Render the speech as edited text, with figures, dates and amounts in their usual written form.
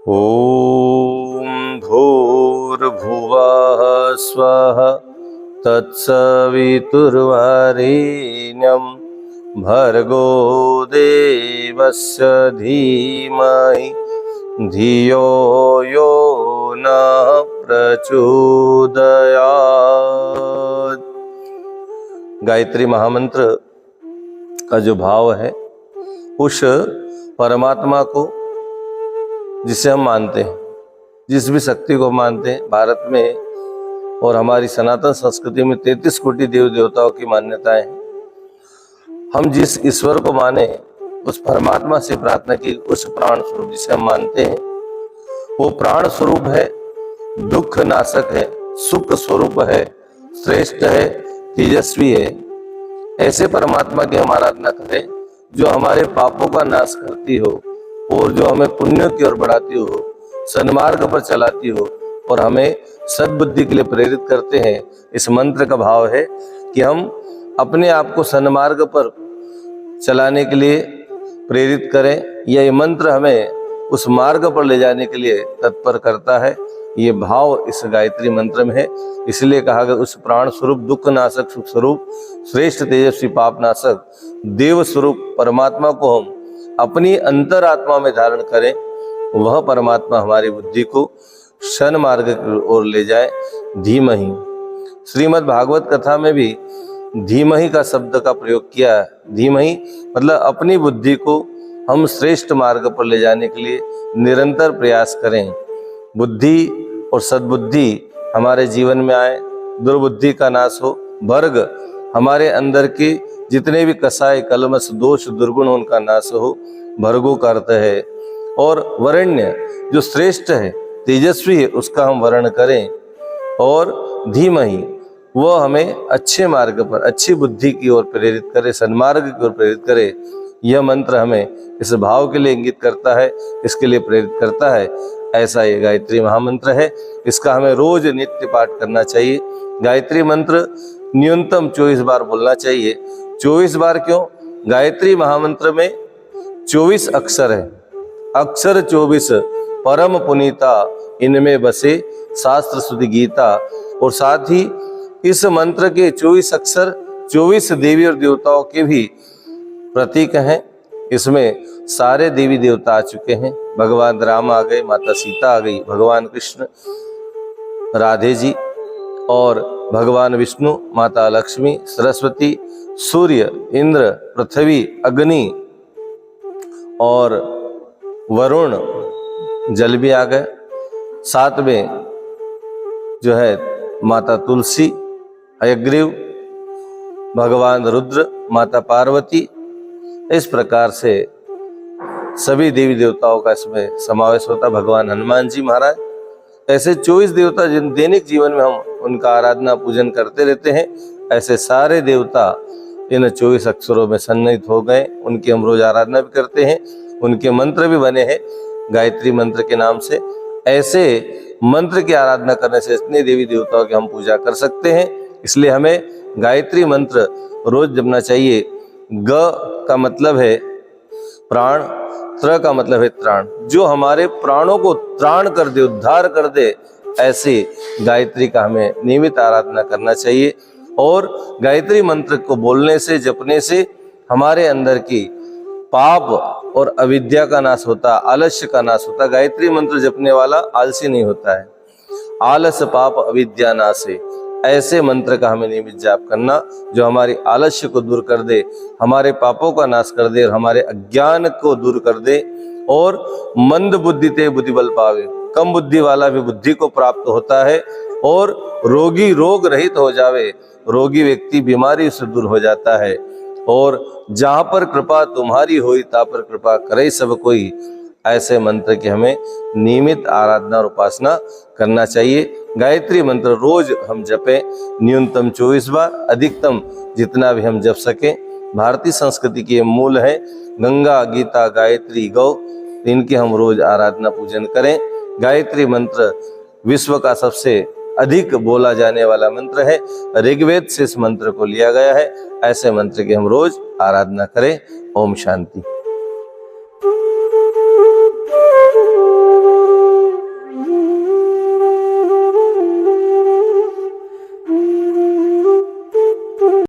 ॐ भूर्भुवः स्वः तत्सवितुर्वरेण्यं भर्गो देवस्य धीमहि धियो यो नः प्रचोदयात्। गायत्री महामंत्र का जो भाव है, उस परमात्मा को जिसे हम मानते हैं, जिस भी शक्ति को मानते हैं, भारत में और हमारी सनातन संस्कृति में 33 कोटि देव देवताओं की मान्यताएं हैं। हम जिस ईश्वर को माने, उस परमात्मा से प्रार्थना की, उस प्राण स्वरूप जिसे हम मानते हैं, वो प्राण स्वरूप है, दुख नाशक है, सुख स्वरूप है, श्रेष्ठ है, तेजस्वी है। ऐसे परमात्मा की हम आराधना करें जो हमारे पापों का नाश करती हो और जो हमें पुण्य की ओर बढ़ाती हो, सन्मार्ग पर चलाती हो और हमें सद्बुद्धि के लिए प्रेरित करते हैं। इस मंत्र का भाव है कि हम अपने आप को सन्मार्ग पर चलाने के लिए प्रेरित करें, या ये मंत्र हमें उस मार्ग पर ले जाने के लिए तत्पर करता है। ये भाव इस गायत्री मंत्र में है। इसलिए कहा गया उस प्राण स्वरूप, दुख नाशक, सुख स्वरूप, श्रेष्ठ तेजस्वी पाप नाशक देव स्वरूप परमात्मा को हम अपनी अंतरात्मा में धारण करें। वह परमात्मा हमारी बुद्धि को शन मार्ग की ओर ले जाए। धीमहि, श्रीमद् भागवत कथा में भी धीमहि का शब्द का प्रयोग किया है। धीमहि मतलब अपनी बुद्धि को हम श्रेष्ठ मार्ग पर ले जाने के लिए निरंतर प्रयास करें। बुद्धि और सद्बुद्धि हमारे जीवन में आए, दुर्बुद्धि का नाश हो, वर्ग हमारे अंदर के जितने भी कसाय, कलमश, दोष, दुर्गुण, उनका नाश हो, भर्गो का अर्थ है। और वरेण्य जो श्रेष्ठ है, तेजस्वी है, उसका हम वर्ण करें। और धीमहि वो हमें अच्छे मार्ग पर, अच्छी बुद्धि की ओर प्रेरित करे, सन्मार्ग की ओर प्रेरित करे। यह मंत्र हमें इस भाव के लिए इंगित करता है, इसके लिए प्रेरित करता है। ऐसा ये गायत्री महामंत्र है। इसका हमें रोज नित्य पाठ करना चाहिए। गायत्री मंत्र न्यूनतम 24 बार बोलना चाहिए। 24 बार क्यों? गायत्री महामंत्र में 24 अक्षर है, अक्षर 24, परम पुनीता इनमें बसे शास्त्र सुधि गीता। और साथ ही इस मंत्र के 24 अक्षर 24 देवी और देवताओं के भी प्रतीक हैं। इसमें सारे देवी देवता आ चुके हैं। भगवान राम आ गए, माता सीता आ गई, भगवान कृष्ण, राधे जी, और भगवान विष्णु, माता लक्ष्मी, सरस्वती, सूर्य, इंद्र, पृथ्वी, अग्नि और वरुण, जल भी आ गए। साथ में जो है माता तुलसी, हयग्रीव, भगवान रुद्र, माता पार्वती। इस प्रकार से सभी देवी देवताओं का इसमें समावेश होता। भगवान हनुमान जी महाराज, ऐसे 24 देवता जिन दैनिक जीवन में हम उनका आराधना पूजन करते रहते हैं, ऐसे सारे देवता इन 24 अक्षरों में सन्निहित हो गए। उनकी हम रोज आराधना भी करते हैं, उनके मंत्र भी बने हैं गायत्री मंत्र के नाम से। ऐसे मंत्र की आराधना करने से इतने देवी देवताओं की हम पूजा कर सकते हैं। इसलिए हमें गायत्री मंत्र रोज जपना चाहिए। ग का मतलब है प्राण, त्र का मतलब है त्राण, जो हमारे प्राणों को त्राण कर दे, उद्धार कर दे, ऐसे गायत्री का हमें नियमित आराधना करना चाहिए। और गायत्री मंत्र को बोलने से, जपने से हमारे अंदर की पाप और अविद्या का नाश होता, आलस्य का नाश होता। गायत्री मंत्र जपने वाला आलसी नहीं होता है। आलस पाप अविद्या नाश है। ऐसे मंत्र का हमें नियमित जाप करना जो हमारी आलस्य को दूर कर दे, हमारे पापों का नाश कर दे और हमारे अज्ञान को दूर कर दे। और मंद बुद्धि ते बुद्धि बल पावे, कम बुद्धि वाला भी बुद्धि को प्राप्त होता है। और रोगी रोग रहित हो जावे, रोगी व्यक्ति बीमारी से दूर हो जाता है। और जहां पर कृपा तुम्हारी होई, ता पर कृपा करे सब कोई। ऐसे मंत्र की हमें नियमित आराधना और उपासना करना चाहिए। गायत्री मंत्र रोज हम जपें, न्यूनतम 24 बार, अधिकतम जितना भी हम जप सकें। भारतीय संस्कृति के मूल है गंगा, गीता, गायत्री, गौ, इनकी हम रोज आराधना पूजन करें। गायत्री मंत्र विश्व का सबसे अधिक बोला जाने वाला मंत्र है। ऋग्वेद से इस मंत्र को लिया गया है। ऐसे मंत्र की हम रोज आराधना करें। ओम शांति।